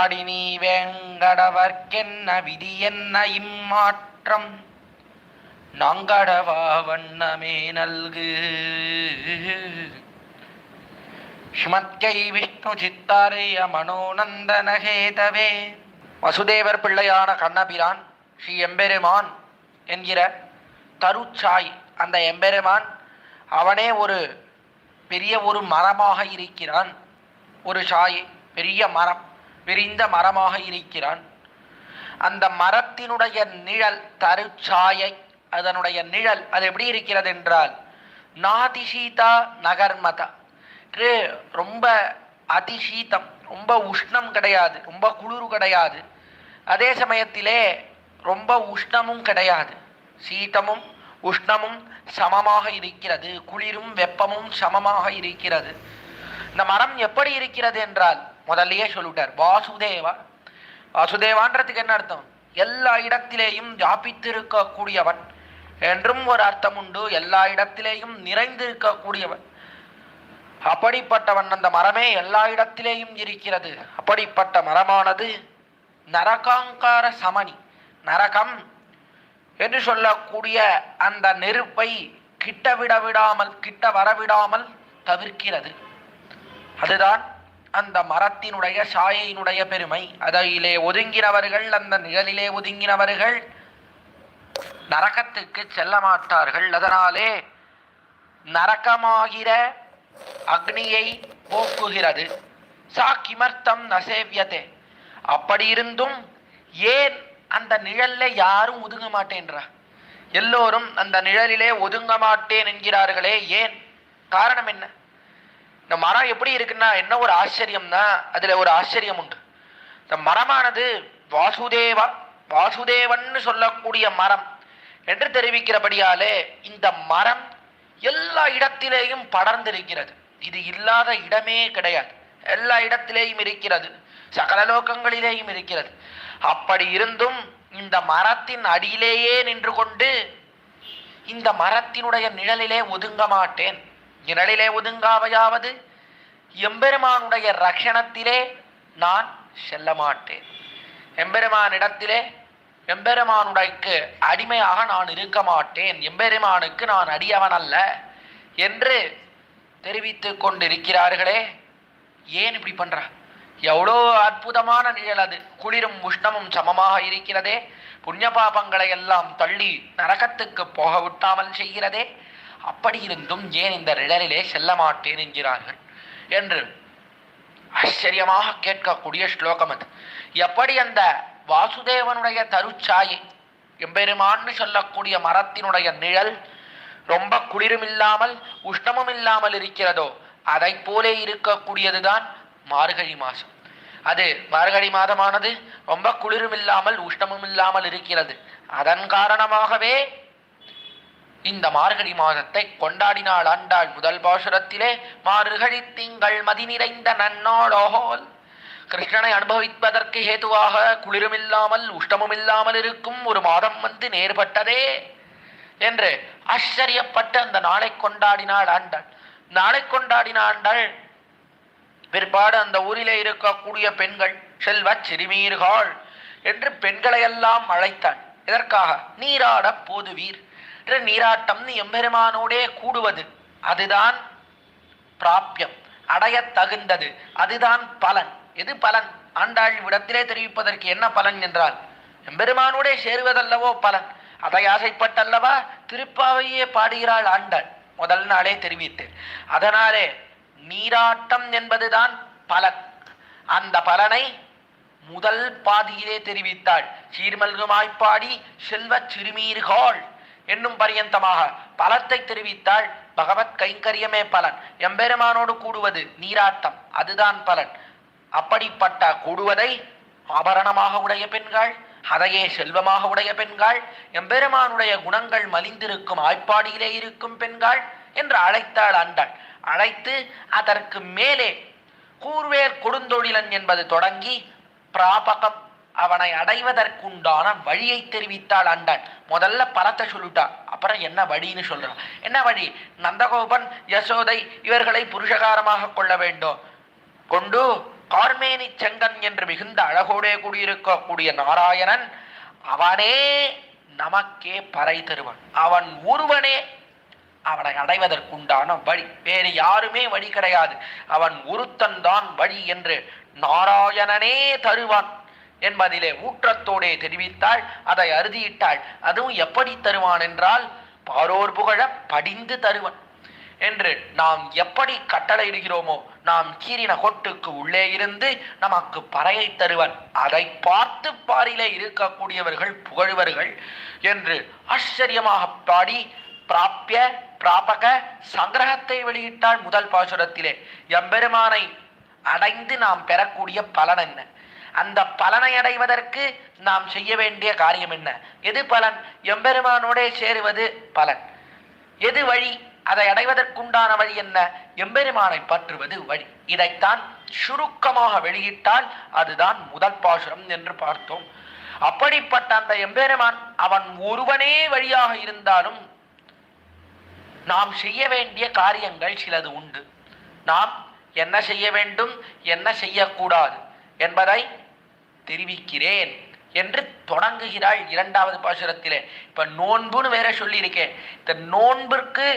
நாடி நீ வேங்கடவர்க்கென்ன விதி என்ன இம்மாற்றம் நாங்கடவா வண்ணமே நல்கு. ஸ்மத்கை விஷ்ணு சித்தாரிய மனோநந்தனஹேதவே. வசுதேவர் பிள்ளையான கண்ணபிரான் ஸ்ரீ எம்பெருமான் என்கிற தருச்சாய், அந்த எம்பெருமான் அவனே ஒரு பெரிய ஒரு மரமாக இருக்கிறான். ஒரு சாய், பெரிய மரம், விரிந்த மரமாக இருக்கிறான். அந்த மரத்தினுடைய நிழல் தருச்சாயை, அதனுடைய நிழல் அது எப்படி இருக்கிறது என்றால் நாதிசீதா நகர்மதா, ரொம்ப அதிசீதம், ரொம்ப உஷ்ணம் கிடையாது, ரொம்ப குளிர் கிடையாது, அதே சமயத்திலே ரொம்ப உஷ்ணமும் கிடையாது. சீதமும் உஷ்ணமும் சமமாக இருக்கிறது, குளிரும் வெப்பமும் சமமாக இருக்கிறது. இந்த மரம் எப்படி இருக்கிறது என்றால் முதல்லயே சொல்லிட்டார், வாசுதேவா. வாசுதேவான்றதுக்கு என்ன அர்த்தம்? எல்லா இடத்திலேயும் வியாபித்திருக்கக்கூடியவன் என்றும் ஒரு அர்த்தம் உண்டு. எல்லா இடத்திலேயும் நிறைந்திருக்கக்கூடியவன், அப்படிப்பட்டவன். அந்த மரமே எல்லா இடத்திலேயும் இருக்கிறது. அப்படிப்பட்ட மரமானது நரகாங்கார சமணி, நரகம் என்று சொல்லக்கூடிய அந்த நெருப்பை கிட்ட வரவிடாமல் தவிர்க்கிறது. அதுதான் அந்த மரத்தினுடைய சாயையினுடைய பெருமை. அதிலே ஒதுங்கினவர்கள், அந்த நிழலிலே ஒதுங்கினவர்கள் நரகத்துக்கு செல்ல மாட்டார்கள். அதனாலே நரகமாகிற அக்னியை போக்குகிறது. சா கிமர்த்தம் நசேவியதே. அப்படி இருந்தும் ஏன் அந்த நிழல்ல யாரும் ஒதுங்க மாட்டேன்றா? எல்லோரும் அந்த நிழலிலே ஒதுங்க மாட்டேன் என்கிறார்களே, ஏன்? காரணம் என்ன? இந்த மரம் எப்படி இருக்குன்னா என்ன ஒரு ஆச்சரியம்னா, அதுல ஒரு ஆச்சரியம் உண்டு. இந்த மரமானது வாசுதேவன் சொல்லக்கூடிய மரம் என்று தெரிவிக்கிறபடியாலே இந்த மரம் எல்லா இடத்திலேயும் படர்ந்திருக்கிறது. இது இல்லாத இடமே கிடையாது. எல்லா இடத்திலேயும் இருக்கிறது, சகல லோகங்களிலேயும் இருக்கிறது. அப்படி இருந்தும் இந்த மரத்தின் அடியிலேயே நின்று கொண்டு இந்த மரத்தினுடைய நிழலிலே ஒதுங்க மாட்டேன். நிழலிலே ஒதுங்காவையாவது எம்பெருமானுடைய ரக்ஷணத்திலே நான் செல்ல மாட்டேன். எம்பெருமானிடத்திலே எம்பெருமானுடைக்கு அடிமையாக நான் இருக்க மாட்டேன். எம்பெருமானுக்கு நான் அடியவன் அல்ல என்று தெரிவித்து கொண்டிருக்கிறார்களே. ஏன் இப்படி பண்றா? எவ்வளோ அற்புதமான நிழல் அது. குளிரும் உஷ்ணமும் சமமாக இருக்கிறதே. புண்ணிய பாபங்களை எல்லாம் தள்ளி நரகத்துக்கு போக விட்டாமல் செய்கிறதே. அப்படி இருந்தும் ஏன் இந்த நிழலிலே செல்ல மாட்டேன் என்கிறார்கள் என்று ஆச்சரியமாக கேட்கக்கூடிய ஸ்லோகம் அது. எப்படி அந்த வாசுதேவனுடைய தருச்சாயை, எம்பெருமான்னு சொல்லக்கூடிய மரத்தினுடைய நிழல் ரொம்ப குளிரும் இல்லாமல் உஷ்ணமும் இல்லாமல் இருக்கிறதோ, அதை போலே இருக்கக்கூடியதுதான் மார்கழி மாதம். அது மார்கழி மாதமானது ரொம்ப குளிரும் இல்லாமல் உஷ்ணமும் இல்லாமல் இருக்கிறது. அதன் காரணமாகவே இந்த மார்கழி மாதத்தை கொண்டாடினாள் ஆண்டாள். முதல் பாசுரத்திலே மார்கழி திங்கள் மதி நிறைந்த நன்னாளோல், கிருஷ்ணனை அனுபவிப்பதற்கு ஹேதுவாக குளிரும் இல்லாமல் உஷ்ணமும் இல்லாமல் இருக்கும் ஒரு மாதம் வந்து நேர்பட்டதே என்று ஆச்சரியப்பட்டு அந்த நாளை கொண்டாடினாள் ஆண்டாள். நாளை கொண்டாடின ஆண்டாள் பிற்பாடு அந்த ஊரிலே இருக்கக்கூடிய பெண்கள் செல்வ சிறுமீர்கள் என்று பெண்களை எல்லாம் அழைத்தாள். இதற்காக நீராட போதுவீர் என்று. நீராட்டம் எம்பெருமானோடே கூடுவது, அதுதான் பிராப்யம், அடைய தகுந்தது, அதுதான் பலன். எது பலன்? ஆண்டாள் விடத்திலே தெரிவிப்பதற்கு என்ன பலன் என்றால் எம்பெருமானோடே சேருவதல்லவோ பலன். அதை ஆசைப்பட்டல்லவா திருப்பாவையே பாடுகிறாள் ஆண்டாள். முதல் நாளே தெரிவித்தேன். அதனாலே நீராட்டம் என்பதுதான் பலன். அந்த பலனை முதல் பாதியிலே தெரிவித்தாள். சீர்மல்குமாய்ப்பாடி செல்வ சிறுமீர்கள் என்னும் பரியந்தமாக பலத்தை தெரிவித்தாள். பகவத் கைங்கரியமே பலன். எம்பெருமானோடு கூடுவது நீராட்டம், அதுதான் பலன். அப்படிப்பட்ட கூடுவதை ஆபரணமாக உடைய பெண்கள், அதையே செல்வமாக உடைய பெண்கள், எம்பெருமானுடைய குணங்கள் மலிந்திருக்கும் ஆய்ப்பாடியிலே இருக்கும் பெண்கள் என்று அழைத்தாள் ஆண்டாள். அழைத்து அதற்கு மேலே கூர்வேர் கொடுந்தொழிலன் என்பது தொடங்கி பிராபகம், அவனை அடைவதற்குண்டான வழியை தெரிவித்தாள் ஆண்டாள். முதல்ல பலத்தை சொல்லிட்டா, அப்புறம் என்ன வழின்னு சொல்றான். என்ன வழி? நந்தகோபன் யசோதை இவர்களை புருஷகாரமாக கொள்ள வேண்டும், கொண்டு கார்மேனி செங்கன் என்று மிகுந்த அழகோடே கூடியிருக்கக்கூடிய நாராயணன் அவனே நமக்கே பறை தருவன். அவன் ஒருவனே அவனை அடைவதற்குண்டான வழி, வேறு யாருமே வழி கிடையாது, அவன் ஒருத்தன் தான் வழி என்று நாராயணனே தருவான் என்பதிலே ஊற்றத்தோடே தெரிவித்தாள். அதை அறுதியிட்டாள். அதுவும் எப்படி தருவான் என்றால் பாரோர் புகழ படிந்து தருவன் என்று நாம் எப்படி கட்டளையிடுகிறோமோ, நாம் கீறின கொட்டுக்கு உள்ளே இருந்து நமக்கு பறையை தருவன். அதை பார்த்து பாரிலே இருக்கக்கூடியவர்கள் புகழ்வர்கள் என்று ஆச்சரியமாக பாடி பிராப்பிய பிராபக சங்கிரகத்தை வெளியிட்டால் முதல் பாசுரத்திலே. எம்பெருமானை அடைந்து நாம் பெறக்கூடிய பலன் என்ன, அந்த பலனை அடைவதற்கு நாம் செய்ய வேண்டிய காரியம் என்ன, எது பலன், எம்பெருமானோடே சேருவது பலன், எது வழி, அதை அடைவதற்குண்டான வழி என்ன, எம்பெருமானை பற்றுவது வழி. இதைத்தான் சுருக்கமாக வெளியிட்டால் அதுதான் முதல் பாசுரம் என்று பார்த்தோம். அப்படிப்பட்ட அந்த எம்பெருமான் அவன் ஒருவனே வழியாக இருந்தாலும் நாம் செய்ய வேண்டிய காரியங்கள் சிலது உண்டு. நாம் என்ன செய்ய வேண்டும், என்ன செய்யக்கூடாது என்பதை தெரிவிக்கிறேன் என்று தொடங்குகிறாள் இரண்டாவது பாசுரத்திலே. இப்ப நோன்புன்னு வேற சொல்லியிருக்கேன். இந்த நோன்பிற்கு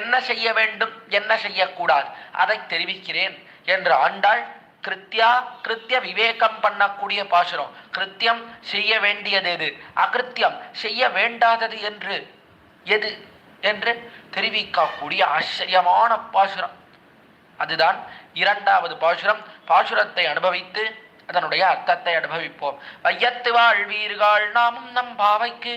என்ன செய்ய வேண்டும், என்ன செய்யக்கூடாது அதை தெரிவிக்கிறேன் என்று ஆண்டாள் கிருத்திய விவேகம் பண்ணக்கூடிய பாசுரம். கிருத்தியம் செய்ய வேண்டியது எது, அகிருத்தியம் செய்ய வேண்டாதது என்று எது என்று தெரிவிக்கக்கூடிய ஆச்சரியமான பாசுரம். அதுதான் இரண்டாவது பாசுரம். பாசுரத்தை அனுபவித்து அதனுடைய அர்த்தத்தை அனுபவிப்போம். வையத்து வாழ்வீர்கள் நாமும் நம் பாவைக்கு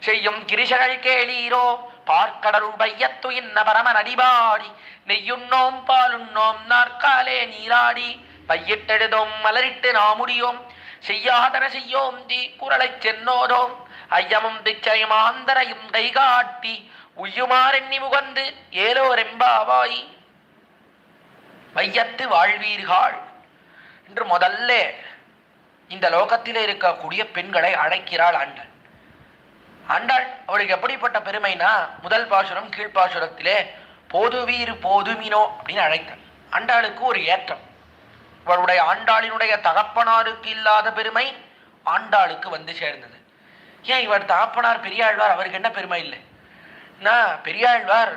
செய்யும் கிரிசகள் கேளீரோ, பார்க்கடலுள் வையத்து இன்ன பரமன் அடிபாடி நெய்யுண்ணோம் பாலுண்ணோம் நாற்காலே நீராடி பையிட்டெழுதோம் மலரிட்டு நாமுடியோம் செய்யாதன செய்யோம் தி குரலை சென்னோதோம் ஐயமும் திச்சையும் ஆந்தரையும் கைகாட்டி உய்யுமாறெண்ணி முகந்து ஏலோரெம்பாவாய். வையத்து வாழ்வீர்கள் என்று முதல்ல இந்த லோகத்திலே இருக்கக்கூடிய பெண்களை அழைக்கிறாள் ஆண்டாள். ஆண்டாள் அவளுக்கு எப்படிப்பட்ட பெருமைனா, முதல் பாசுரம் கீழ்ப்பாசுரத்திலே போதுவீர் போதுமினோ அப்படின்னு அழைத்தாள். ஆண்டாளுக்கு ஒரு ஏற்றம். அவளுடைய ஆண்டாளினுடைய தகப்பனாருக்கு இல்லாத பெருமை ஆண்டாளுக்கு வந்து சேர்ந்தது. ஏன் இவர் தகப்பனார் பெரியாழ்வார், அவருக்கு என்ன பெருமை இல்லை? பெரியாழ்வார்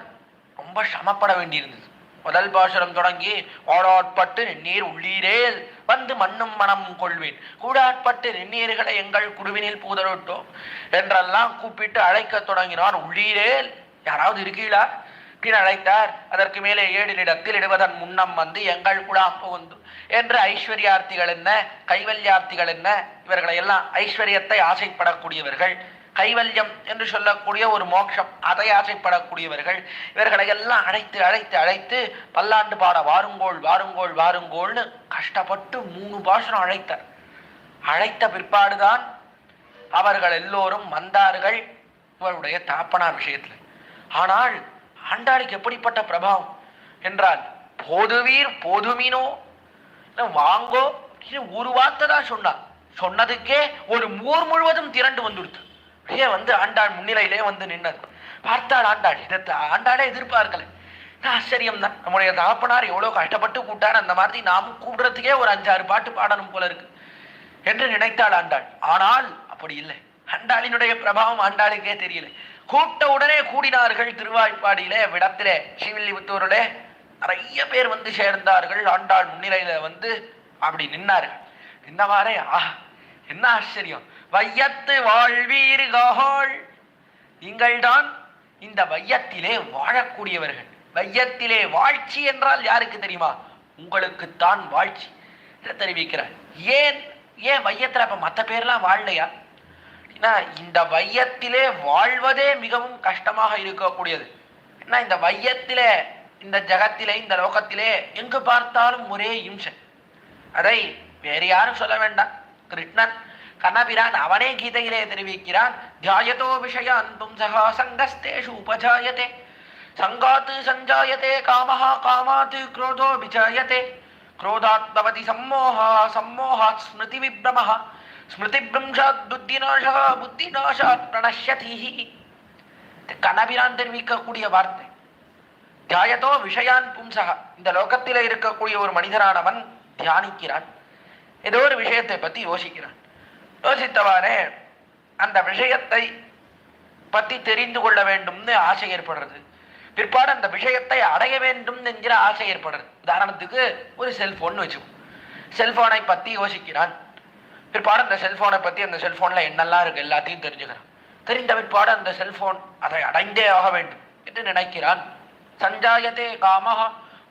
ரொம்ப சமப்பட வேண்டியிருந்தது. முதல் பாசுரம் தொடங்கி ஓடாட்பட்டு நெண்ணீர் உள்ளீரேல் வந்து மண்ணும் மனம் கொள்வேன், கூடாட்பட்டு நெண்ணீர்களை எங்கள் குடுவினில் பூதலோட்டோம் என்றெல்லாம் கூப்பிட்டு அழைக்க தொடங்கினார். உள்ளீரேல் யாராவது இருக்கீங்களா அப்படின்னு அழைத்தார். அதற்கு மேலே 7 இடத்தில் இடுவதன் முன்னம் வந்து எங்கள் குழாம் புகுந்து என்று ஐஸ்வர்யார்த்திகள் என்ன, கைவல்யார்த்திகள் என்ன, இவர்களை எல்லாம் ஐஸ்வர்யத்தை ஆசைப்படக்கூடியவர்கள், கைவல்யம் என்று சொல்லக்கூடிய ஒரு மோட்சம் அதை ஆசைப்படக்கூடியவர்கள், இவர்களை எல்லாம் அழைத்து அழைத்து அழைத்து பல்லாண்டு பாட வாருங்கோள் வாருங்கோள் வாருங்கோள்னு கஷ்டப்பட்டு 3 பாசுரம் அழைத்தார். அழைத்த பிற்பாடுதான் அவர்கள் எல்லோரும் வந்தார்கள் இவருடைய தாப்பனார் விஷயத்தில். ஆனால் ஆண்டாளுக்கு எப்படிப்பட்ட பிரபாவம் என்றால், போதுவீர் போதுமினோ வாங்கோ ஒரு வார்த்தை தான் சொன்னார். சொன்னதுக்கே ஒரு ஊர் முழுவதும் திரண்டு வந்துடுத்து. வந்து ஆண்டாள் முன்னிலையிலே வந்து நின்னது. பார்த்தாள் ஆண்டாள். இதை ஆண்டாளே எதிர்பார்க்கல. ஆச்சரியம் தான். நம்முடைய தகப்பனார் எவ்வளவு கஷ்டப்பட்டு கூட்டார், அந்த மாதிரி நாமும் கூடுறதுக்கே ஒரு 5-6 பாட்டு பாடணும் போல இருக்கு என்று நினைத்தாள் ஆண்டாள். ஆனால் அப்படி இல்லை. ஆண்டாளினுடைய பிரபாவம் ஆண்டாளுக்கே தெரியல. கூட்ட உடனே கூடினார்கள். திருவாய்ப்பாடியிலே விடத்திலே ஸ்ரீவில்லிபுத்தூரிலே நிறைய பேர் வந்து சேர்ந்தார்கள். ஆண்டாள் முன்னிலையில வந்து அப்படி நின்னார்கள். நின்னவாறே என்ன ஆச்சரியம், வையத்து வாழ்வீர்கள், நீங்கள் தான் இந்த வையத்திலே வாழக்கூடியவர்கள். வையத்திலே வாழ்ச்சி என்றால் யாருக்கு தெரியுமா? உங்களுக்குத்தான் வாழ்ச்சி என்று தெரிவிக்கிறார். ஏன் வையத்துல அப்ப மற்ற பேர்லாம் வாழலையா? இந்த வையத்திலே வாழ்வதே மிகவும் கஷ்டமாக இருக்கக்கூடியது. ஏன்னா இந்த வையத்திலே, இந்த ஜகத்திலே, இந்த லோகத்திலே எங்கு பார்த்தாலும் ஒரே இம்சை. அதை வேறு யாரும் சொல்ல வேண்டாம். கிருஷ்ணன் கண்ணபிரான் அவனே கீதையிலே தெரிவிக்கிறான். தியாயதோ விஷயான் பும்சஹா சங்கஸ்தேஷு உபஜாயதே சங்காத் சஞ்சாயதே காமஹா காமாத் க்ரோதோ விஜாயதே क्रोधात् भवति सम्मोहः सम्मोहात् स्मृति विभ्रमः स्मृति भ्रंशात् बुद्धिनाशः बुद्धिनाशात् प्रणश्यति. கண்ணபிரான் தெரிவிக்கக்கூடிய வார்த்தை. தியாயதோ விஷயான் பும்சஹ, இந்த லோகத்திலே இருக்கக்கூடிய ஒரு மனிதரானவன் தியானிக்கிறான். ஏதோ ஒரு விஷயத்தை பத்தி யோசிக்கிறான். யோசித்தவாறே அந்த விஷயத்தை பத்தி தெரிந்து கொள்ள வேண்டும்னு ஆசை ஏற்படுறது. பிற்பாடு அந்த விஷயத்தை அடைய வேண்டும் என்கிற ஆசை ஏற்படுறது. உதாரணத்துக்கு ஒரு செல்போன் வச்சுக்கோ. செல்போனை பத்தி யோசிக்கிறான். பிற்பாடு அந்த செல்போனை பத்தி அந்த செல்போன்ல என்னெல்லாம் இருக்கு எல்லாத்தையும் தெரிஞ்சுக்கிறான். தெரிந்த பிற்பாடு அந்த செல்போன் அதை அடைந்தே ஆக வேண்டும் என்று நினைக்கிறான். சஞ்சாயத்தே காமஹ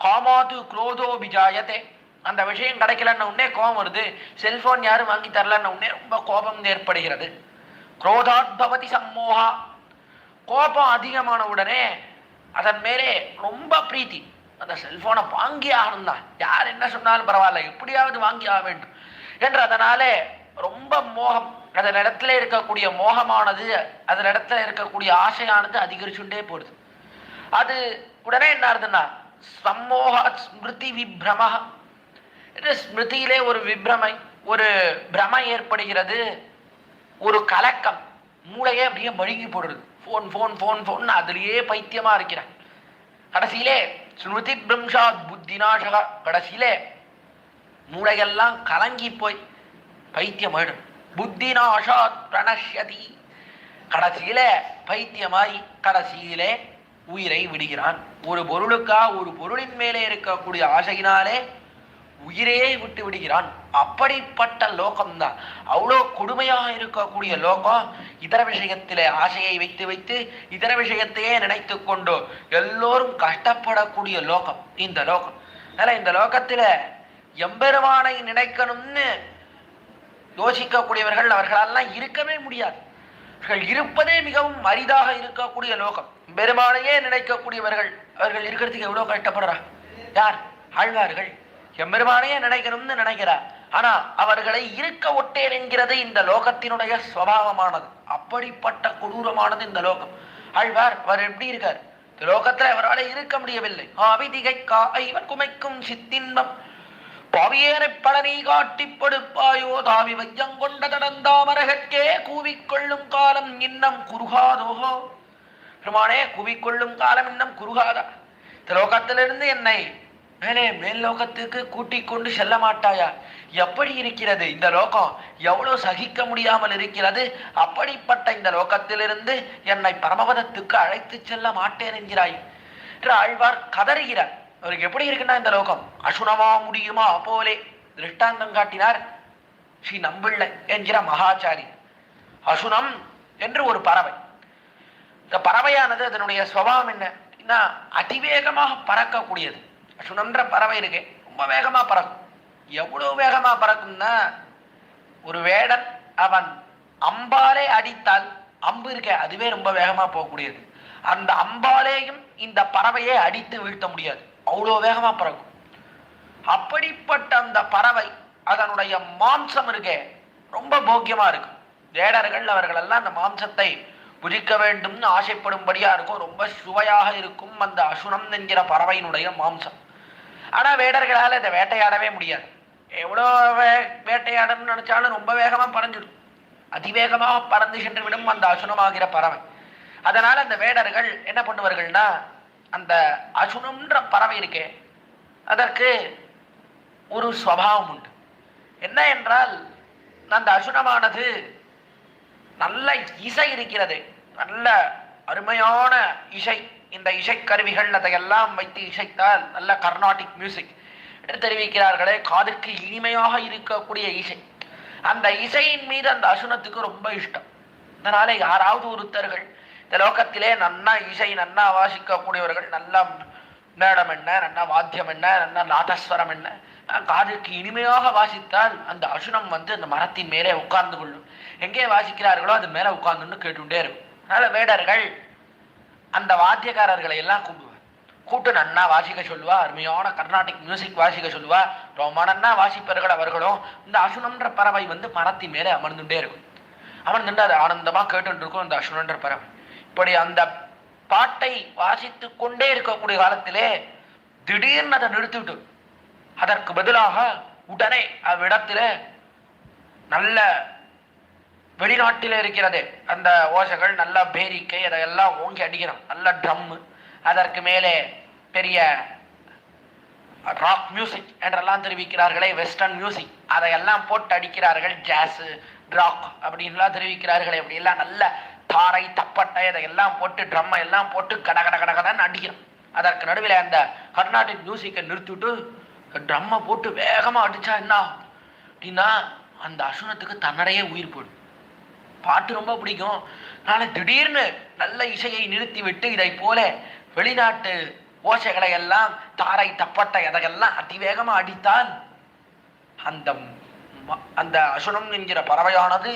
காமாது குரோதோ விஜாயத்தே. அந்த விஷயம் கிடைக்கலன்னு உடனே கோபம் வருது. செல்போன் யாரும் வாங்கி தரலன்னு உடனே ரொம்ப கோபம் ஏற்படுகிறது. குரோதாத் பவதி சம்மோகா. கோபம் அதிகமான உடனே அதன் மேலே ரொம்ப பிரீத்தி. அந்த செல்போனை வாங்கி ஆகணும் தான், யார் என்ன சொன்னாலும் பரவாயில்ல, எப்படியாவது வாங்கி ஆக வேண்டும் என்று அதனாலே ரொம்ப மோகம். அதனிடத்துல இருக்கக்கூடிய மோகமானது, அதனிடத்துல இருக்கக்கூடிய ஆசையானது அதிகரிச்சுட்டே போடுது. அது உடனே என்ன ஆகுதுன்னா சம்மோக ஸ்மிருதி விப்ரம. ஸ்மிருதியிலே ஒரு விப்ரமை, ஒரு பிரமை ஏற்படுகிறது, ஒரு கலக்கம். மூளையே அப்படியே மழுங்கி போடுறது. ஃபோன் ஃபோன் ஃபோன் ஃபோன் அதுலேயே பைத்தியமா இருக்கிறேன். கடைசியிலே ஸ்மிருதி பிரம்சாத் புத்திநாசகா. கடைசியிலே மூளையெல்லாம் கலங்கி போய் பைத்தியமாயிடும். புத்திநாசாத் பிரணஷ்யதி. கடைசியில பைத்தியமாய் கடைசியிலே உயிரை விடுகிறான். ஒரு பொருளுக்கா ஒரு பொருளின் மேலே இருக்கக்கூடிய ஆசையினாலே உயிரே விட்டு விடுகிறான். அப்படிப்பட்ட லோகம்தான், அவ்வளோ கொடுமையாக இருக்கக்கூடிய லோகம். இதர விஷயத்திலே ஆசையை வைத்து வைத்து இதர விஷயத்தையே நினைத்து கொண்டு எல்லோரும் கஷ்டப்படக்கூடிய லோகம் இந்த லோகம். அதனால இந்த லோகத்துல எம்பெருமானை நினைக்கணும்னு யோசிக்கக்கூடியவர்கள் அவர்களெல்லாம் இருக்கவே முடியாது. அவர்கள் இருப்பதே மிகவும் அரிதாக இருக்கக்கூடிய லோகம். பெருமானையே நினைக்கக்கூடியவர்கள் அவர்கள் இருக்கிறதுக்கு எவ்வளவு கஷ்டப்படுறா. யார்? ஆழ்வார்கள். எம்பெருமானையே நினைக்கணும்னு நினைக்கிறார். ஆனா அவர்களை இருக்க ஒட்டேன் என்கிறது இந்த லோகத்தினுடைய சுவாவமானது. அப்படிப்பட்ட கொடூரமானது இந்த லோகம். ஆழ்வார் அவர் எப்படி இருக்கார்? இந்த லோகத்துல அவரால் இருக்க முடியவில்லை. ஆவிதிகை காய்வன் குமைக்கும் சித்தின்பம் பாவியேனை பழனி காட்டி படுப்பாயோ தாவி வையங்கொண்ட தடந்தாமரகற்கே கூவிக்கொள்ளும் காலம் இன்னம் குறுகாதோகோ. பெருமானே, கூவிக்கொள்ளும் காலம் இன்னும் குறுகாதா? இந்த லோகத்திலிருந்து என்னை மேலே மேல் லோகத்துக்கு கூட்டிக் கொண்டு செல்ல மாட்டாயா? எப்படி இருக்கிறது இந்த லோகம்? எவ்வளவு சகிக்க முடியாமல் இருக்கிறது. அப்படிப்பட்ட இந்த லோகத்திலிருந்து என்னை பரமபதத்துக்கு அழைத்து செல்ல மாட்டேன் என்கிறாய் என்று ஆழ்வார் கதறுகிறார். அவருக்கு எப்படி இருக்குன்னா இந்த லோகம் அசுனமா முடியுமா போலே திருஷ்டாந்தம் காட்டினார் ஸ்ரீ நம்பிள்ளை என்கிற மகாச்சாரி. அசுனம் என்று ஒரு பறவை. இந்த பறவையானது அதனுடைய சுபாவம் என்ன? அதிவேகமாக பறக்கக்கூடியது. அசுனம்ன்ற பறவை இருக்கு, ரொம்ப வேகமா பறக்கும். எவ்வளவு வேகமா பறக்கும்னா, ஒரு வேடன் அவன் அம்பாலே அடித்தால் அம்பு இருக்க அதுவே ரொம்ப வேகமா போகக்கூடியது. அந்த அம்பாலேயும் இந்த பறவையை அடித்து வீழ்த்த முடியாது, அவ்வளோ வேகமா பறக்கும். அப்படிப்பட்ட அந்த பறவை அதனுடைய மாம்சம் இருக்கே ரொம்ப போக்கியமா இருக்கும். வேடர்கள் அவர்கள் எல்லாம் அந்த மாம்சத்தை புஜிக்க வேண்டும்னு ஆசைப்படும்படியா இருக்கும். ரொம்ப சுவையாக இருக்கும் அந்த அசுனம் என்கிற பறவையினுடைய மாம்சம். ஆனா வேடர்களால் இதை வேட்டையாடவே முடியாது. எவ்வளோ வேட்டையாடணும்னு நினைச்சாலும் ரொம்ப வேகமா பறந்துடும். அதிவேகமாக பறந்து சென்று விடும் அந்த அசுனமாகிற பறவை. அதனால அந்த வேடர்கள் என்ன பண்ணுவார்கள்னா, அந்த அசுனம்ன்ற பறவை இருக்கே அதற்கு ஒரு சுபாவம் உண்டு. என்ன என்றால், அந்த அசுனமானது நல்ல இசை இருக்கிறது, நல்ல அருமையான இசை. இந்த இசைக்கருவிகள் அதையெல்லாம் வைத்து இசைத்தால் நல்ல கர்நாடிக் மியூசிக் என்று தெரிவிக்கிறார்களே, காதுக்கு இனிமையாக இருக்கக்கூடிய இசை. அந்த இசையின் மீது அந்த அசுனத்துக்கு ரொம்ப இஷ்டம். அதனால யாராவது ஒருத்தர்கள் இந்த லோகத்திலே நன்னா இசை நன்னா வாசிக்கக்கூடியவர்கள், நல்ல மேடம் என்ன, நன்னா வாத்தியம் என்ன, நன்னா நாதஸ்வரம் என்ன, காதுக்கு இனிமையாக வாசித்தால் அந்த அசுனம் அந்த மரத்தின் மேலே உட்கார்ந்து கொள்ளும். எங்கே வாசிக்கிறார்களோ அது மேலே உட்கார்ந்துன்னு கேட்டுட்டே இருக்கும். அதனால வேடர்கள் அந்த வாத்தியக்காரர்களை எல்லாம் கூப்பிடுவார். கூட்டு நன்னா வாசிக்க சொல்லுவா, அருமையான கர்நாடிக் மியூசிக் வாசிக்க சொல்லுவா. ரொம்ப நன்னா வாசிப்பவர்கள் அவர்களும். இந்த அசுனம்ன்ற பறவை மரத்தின் மேலே அமர்ந்துட்டே இருக்கும். அமர்ந்துட்டு அது ஆனந்தமா கேட்டு இருக்கும் அந்த அசுனன்ற பறவை. இப்படி அந்த பாட்டை வாசித்து கொண்டே இருக்கக்கூடிய காலத்திலே திடீர்னு அதை நிறுத்திவிட்டு அதற்கு பதிலாக உடனே அவ்விடத்துல நல்ல வெளிநாட்டில் இருக்கிறது அந்த ஓசைகள், நல்ல பேரிக்கை, அதையெல்லாம் ஓங்கி அடிக்கிறோம். நல்ல ட்ரம்மு, அதற்கு மேலே பெரிய ராக் மியூசிக் என்றெல்லாம் தெரிவிக்கிறார்களே, வெஸ்டர்ன் மியூசிக், அதையெல்லாம் போட்டு அடிக்கிறார்கள். ஜாஸு, ராக் அப்படின்லாம் தெரிவிக்கிறார்களே, அப்படி எல்லாம் நல்ல தாரை தப்பட்டை அதையெல்லாம் போட்டு ட்ரம்மை எல்லாம் போட்டு கட கட கடகடன்னு அடிக்கிறோம். அதற்கு நடுவில் அந்த கர்நாடிக் மியூசிக்கை நிறுத்திவிட்டு ட்ரம்மை போட்டு வேகமாக அடித்தா என்ன அப்படின்னா அந்த அசுனத்துக்கு தன்னடையே உயிர் போடும். பாட்டு ரொம்ப பிடிக்கும். அதனால் திடீர்னு நல்ல இசையை நிறுத்தி விட்டு இதை போல வெளிநாட்டு ஓசைகளை எல்லாம் தாரை தப்பட்டை அதையெல்லாம் அதிவேகமாக அடித்தால் அந்த அந்த அசுனம் என்கிற பறவையானது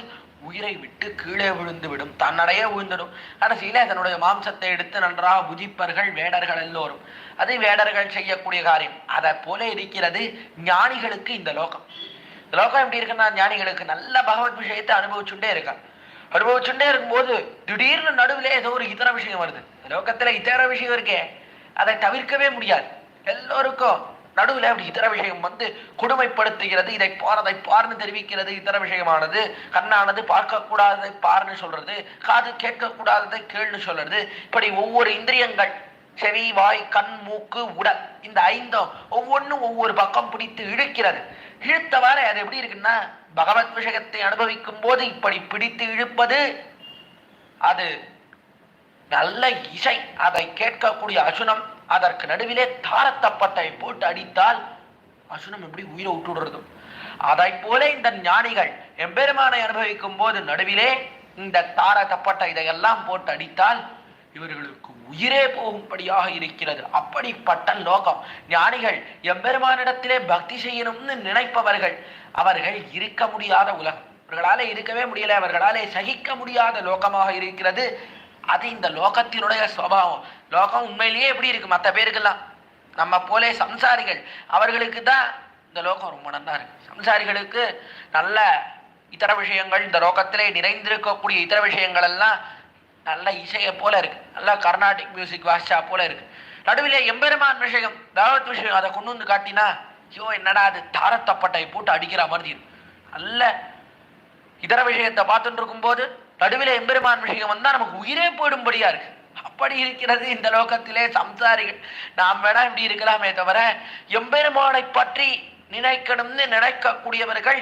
உயிரை விட்டு கீழே விழுந்து விடும், தன்னடையே விழுந்துடும். கடைசியில அதனுடைய மாம்சத்தை எடுத்து நன்றாக புஜிப்பர்கள் வேடர்கள் எல்லோரும். அது வேடர்கள் செய்யக்கூடிய காரியம். அதை போல இருக்கிறது ஞானிகளுக்கு இந்த லோகம். இந்த லோகம் எப்படி இருக்குன்னா, ஞானிகளுக்கு நல்ல பகவத் விஷயத்தை அனுபவிச்சுட்டே இருக்காங்க. அனுபவிச்சுட்டே இருக்கும்போது திடீர்னு நடுவில் ஏதோ ஒரு இதர விஷயம் வருது. லோகத்துல இதர விஷயம் இருக்கே, அதை தவிர்க்கவே முடியாது. எல்லோருக்கும் நடுவில் அப்படி இதர விஷயம் வந்து கொடுமைப்படுத்துகிறது. இதை பார், பார்னு தெரிவிக்கிறது. இதர விஷயமானது கண்ணானது பார்க்கக்கூடாததை பார்னு சொல்றது, காது கேட்கக்கூடாததை கேள்னு சொல்றது. இப்படி ஒவ்வொரு இந்திரியங்கள், செவி, வாய், கண், மூக்கு, உடல், இந்த ஐந்தும் ஒவ்வொன்றும் ஒவ்வொரு பக்கம் பிடித்து இழுக்கிறது. இழுத்தவாறு அது எப்படி இருக்குன்னா, பகவத் விஷயத்தை அனுபவிக்கும் போது இப்படி பிடித்து இழுப்பது அது நல்ல இசை. அதை கேட்கக்கூடிய அசுனம் அதற்கு நடுவிலே தாரத்தப்பட்டை போட்டு அடித்தால் அசுனம் எப்படி உயிரை விட்டுடுறதும், அதை போல இந்த ஞானிகள் எம்பெருமானை அனுபவிக்கும் போது நடுவிலே இந்த தாரத்தப்பட்டை இதையெல்லாம் போட்டு அடித்தால் இவர்களுக்கு உயிரே போகும்படியாக இருக்கிறது. அப்படிப்பட்ட லோகம். ஞானிகள் எம்பெருமானிடத்திலே பக்தி செய்யணும்னு நினைப்பவர்கள், அவர்கள் இருக்க முடியாத உலகம். அவர்களாலே இருக்கவே முடியல, அவர்களாலே சகிக்க முடியாத லோகமாக இருக்கிறது. அது இந்த லோகத்தினுடைய சுபாவம். லோகம் உண்மையிலேயே எப்படி இருக்கு, மற்ற பேருக்கெல்லாம் நம்ம போலே சம்சாரிகள் அவர்களுக்கு தான் இந்த லோகம் ரொம்ப நல்லா இருக்கு. சம்சாரிகளுக்கு நல்ல இதர விஷயங்கள், இந்த லோகத்திலே நிறைந்திருக்கக்கூடிய இதர விஷயங்கள் எல்லாம் நல்ல இசையை போல இருக்கு, நல்ல கர்நாடிக் மியூசிக் வாசிச்சா போல இருக்கு. நடுவிலே எம்பெருமான் விஷயம், பகவத் விஷயம் அதை கொண்டு வந்து காட்டினா ஐயோ என்னடா அது தாரத்தப்பட்டை போட்டு அடிக்கிற மாதிரி இருக்கு. நல்ல இதர விஷயத்தை பார்த்துட்டு இருக்கும் போது நடுவில் எம்பெருமான் விஷயம் வந்தா நமக்கு உயிரே போயிடும்படியா இருக்கு. அப்படி இருக்கிறது இந்த லோகத்திலே சம்சாரிகள். நாம் வேணா இப்படி இருக்கலாமே தவிர எம்பெருமானை பற்றி நினைக்கணும்னு நினைக்கக்கூடியவர்கள்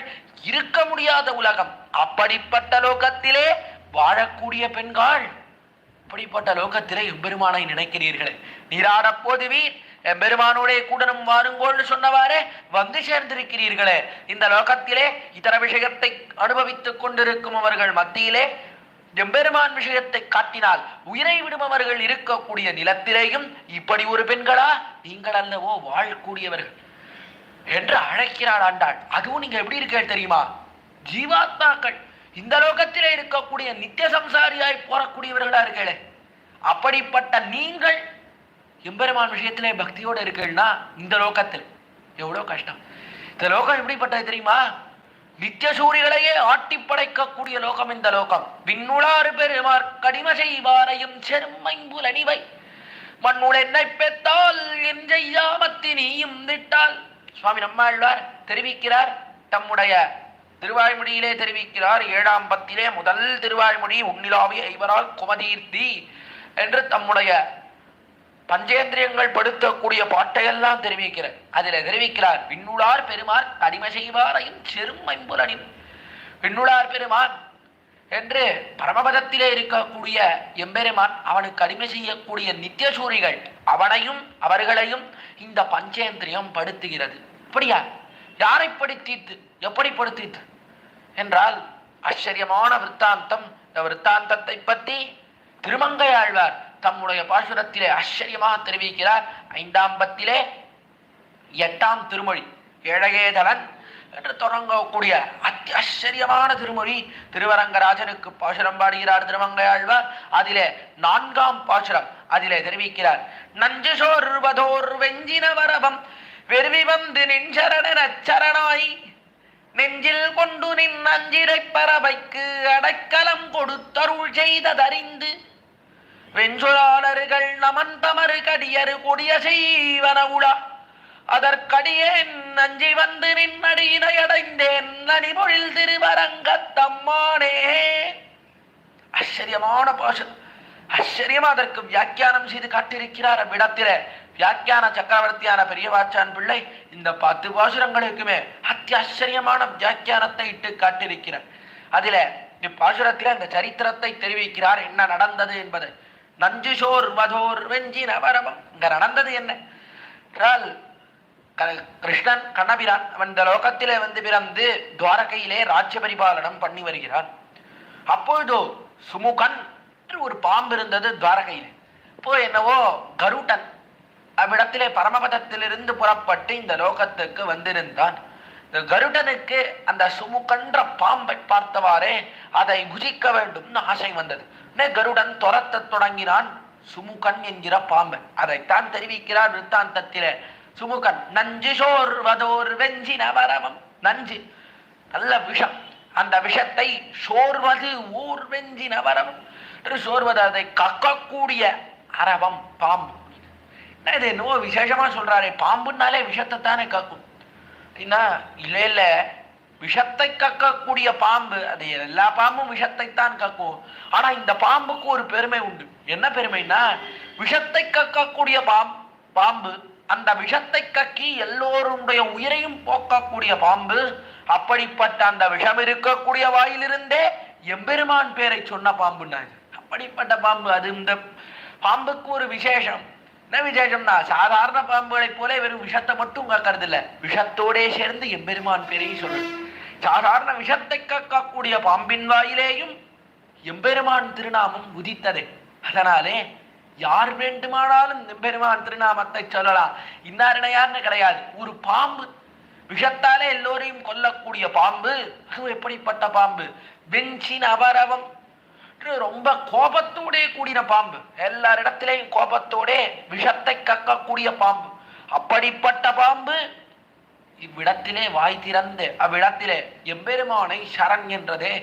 இருக்க முடியாத உலகம். அப்படிப்பட்ட லோகத்திலே வாழக்கூடிய பெண்கள், அப்படிப்பட்ட லோகத்திலே எம்பெருமானை நினைக்கிறீர்களே. நீராட போதுவீர் எம்பெருமானோடைய கூடனும் வாருங்கோள்னு சொன்னவாறே வந்து சேர்ந்திருக்கிறீர்களே. இந்த லோகத்திலே இதர விஷயத்தை அனுபவித்துக் கொண்டிருக்கும் அவர்கள் மத்தியிலே எம்பெருமான் விஷயத்தை காட்டினால் உயிரை விடுபவர்கள் இருக்கக்கூடிய நிலத்திலேயும் இப்படி ஒரு பெண்களா நீங்கள் அல்லவோ வாழக்கூடியவர்கள் என்று அழைக்கிறாள் ஆண்டாள். அதுவும் நீங்க எப்படி இருக்க தெரியுமா, ஜீவாத்மாக்கள் இந்த லோகத்திலே இருக்கக்கூடிய நித்திய சம்சாரியாய் போறக்கூடியவர்களா இருக்கே. அப்படிப்பட்ட நீங்கள் எம்பெருமான் விஷயத்திலே பக்தியோடு இருக்கீங்கன்னா இந்த லோகத்தில் எவ்வளவு கஷ்டம். இந்த லோகம் எப்படிப்பட்டது தெரியுமா, நித்திய சூரியர்களையே ஆட்டி படைக்கக்கூடிய லோகம் இந்த லோகம். விண்ணுளாறு பெருமார் கடிம செய்வாரையும் செருமைம்புல் அணிவை மண்ணுள் என்னை பெத்தால் என் செய்யாமத்தி நீயும் திட்டால். சுவாமி நம்மாழ்வார் தெரிவிக்கிறார், தம்முடைய திருவாய்மொழியிலே தெரிவிக்கிறார். 7ஆம் பத்திலே முதல் திருவாய்மொழி உன்னிலாவிய ஐவரால் குமதீர்த்தி என்று தம்முடைய பஞ்சேந்திரியங்கள் படுத்தக்கூடிய பாட்டையெல்லாம் தெரிவிக்கிறார். அதில் தெரிவிக்கிறார், விண்ணுளார் பெருமான் அடிமை செய்வாரையும் செருமைம்புல் அணி. விண்ணுளார் பெருமான் என்று பரமபதத்திலே இருக்கக்கூடிய எம்பெருமான், அவனுக்கு அடிமை செய்யக்கூடிய நித்திய சூரிகள், அவனையும் அவர்களையும் இந்த பஞ்சேந்திரியம் படுத்துகிறது. அப்படியா, யாரை படுத்தித்து, எப்படி படுத்தித்து என்றால் ஆச்சரியமான விற்த்தாந்தம். இந்த விற்த்தாந்தத்தை பற்றி திருமங்கையாழ்வார் தம்முடைய பாசுரத்திலே ஆச்சரியமாக தெரிவிக்கிறார். 5ஆம் பத்திலே 8ஆம் திருமொழி ஏழையேதலன் என்று தொடங்கக்கூடிய ஆச்சரியமான திருமொழி. திருவரங்கராஜனுக்கு பாசுரம் பாடுகிறார் திருமங்கையாழ்வார். அதிலே 4ஆம் பாசுரம் அதிலே தெரிவிக்கிறார், நஞ்சு சோர்வதோர் வெஞ்சின வரபம் வெறுவி வந்து நின்றரணாய் நெஞ்சில் கொண்டு நின் அஞ்சிரை பறவைக்கு அடைக்கலம் கொடுத்தருள் செய்ததறிந்து வெஞ்சொலாளர்கள் நமன் தமறு கடியரு கொடிய செய்வன உலா அதற்கடியேன் நஞ்சி வந்து நின்னடியினை அடைந்தேன் நனிபொழில் திருவரங்கத்தம்மானே. ஆச்சரியமான பாசம். ஆச்சரியமா அதற்கு வியாக்கியானம் செய்து காட்டியிருக்கிறார். அவ்விடத்திலே வியாக்கியான சக்கரவர்த்தியான பெரியவாச்சான் பிள்ளை இந்த 10 பாசுரங்களுக்குமே அத்தியாச்சரியமான வியாக்கியானத்தை இட்டு காட்டியிருக்கிறார். அதில இப்பாசுரத்தில் அந்த சரித்திரத்தை தெரிவிக்கிறார், என்ன நடந்தது என்பது. நஞ்சுசோர் வதோர் வெஞ்சி நவரவம். இங்க நடந்தது என்ன என்றால், கிருஷ்ணன் கண்ணபிரான் அவன் இந்த லோகத்திலே வந்து பிறந்து துவாரகையிலே ராஜ்ய பரிபாலனம் பண்ணி வருகிறான். அப்பொழுதோ சுமுகன் ஒரு பாம்பு இருந்தது துவாரகையிலே. இப்போ என்னவோ கருடன் அவ்விடத்திலே பரமபதத்திலிருந்து புறப்பட்டு இந்த லோகத்துக்கு வந்திருந்தான். இந்த கருடனுக்கு அந்த சுமுகன்ற பாம்பை பார்த்தவாறே அதை புஜிக்க வேண்டும் ஆசை வந்தது. கருடன் துரத்த தொடங்கினான் சுமுகன் என்கிற பாம்பை. அதைத்தான் தெரிவிக்கிறார் விருத்தாந்தத்திலே. சுமுகன் நஞ்சு சோர்வதோர் வெஞ்சி நவரவம். நஞ்சு நல்ல விஷம், அந்த விஷத்தை சோர்வது ஊர் வெஞ்சி நவரவம் என்று சோர்வது, அதை கக்கக்கூடிய அரவம் பாம்பு. இது என்னவோ விசேஷமா சொல்றாரு, பாம்புனாலே விஷத்தை தானே கக்கும் அப்படின்னா, இல்ல இல்ல விஷத்தை கக்கக்கூடிய பாம்பு, அது எல்லா பாம்பும் விஷத்தைத்தான் கக்கும். ஆனா இந்த பாம்புக்கு ஒரு பெருமை உண்டு. என்ன பெருமைன்னா, விஷத்தை கக்கக்கூடிய பாம்பு அந்த விஷத்தை கக்கி எல்லோருடைய உயிரையும் போக்கக்கூடிய பாம்பு. அப்படிப்பட்ட அந்த விஷம் இருக்கக்கூடிய வாயிலிருந்தே எம்பெருமான் பேரை சொன்ன பாம்புன்னா அப்படிப்பட்ட பாம்பு. அது இந்த பாம்புக்கு ஒரு விசேஷம். என்ன விசேஷம்னா, சாதாரண பாம்புகளை போல வெறும் விஷத்தை மட்டும் கக்கிறது இல்ல, விஷத்தோடே சேர்ந்து எம்பெருமான் பேரையும் சொல்லணும். சாதாரண விஷத்தை கக்கக்கூடிய பாம்பின் வாயிலேயும் எம்பெருமான் திருநாமம் உதித்ததே. அதனாலே யார் வேண்டுமானாலும் எம்பெருமான் திருநாமத்தை சொல்லலாம். இன்னாரின யாருன்னு கிடையாது. ஒரு பாம்பு விஷத்தாலே எல்லோரையும் கொல்லக்கூடிய பாம்பு. எப்படிப்பட்ட பாம்பு? வெஞ்சின் அபரவம், ரொம்ப கோபத்தோடே கூடின பாம்பு. எல்லாரிடத்திலேயும் கோபத்தோடே விஷத்தை கக்கக்கூடிய பாம்பு. அப்படிப்பட்ட பாம்பு இவ்விடத்திலே வாய் திறந்து அவ்விடத்திலே எம்பெருமானை சரண் என்றதே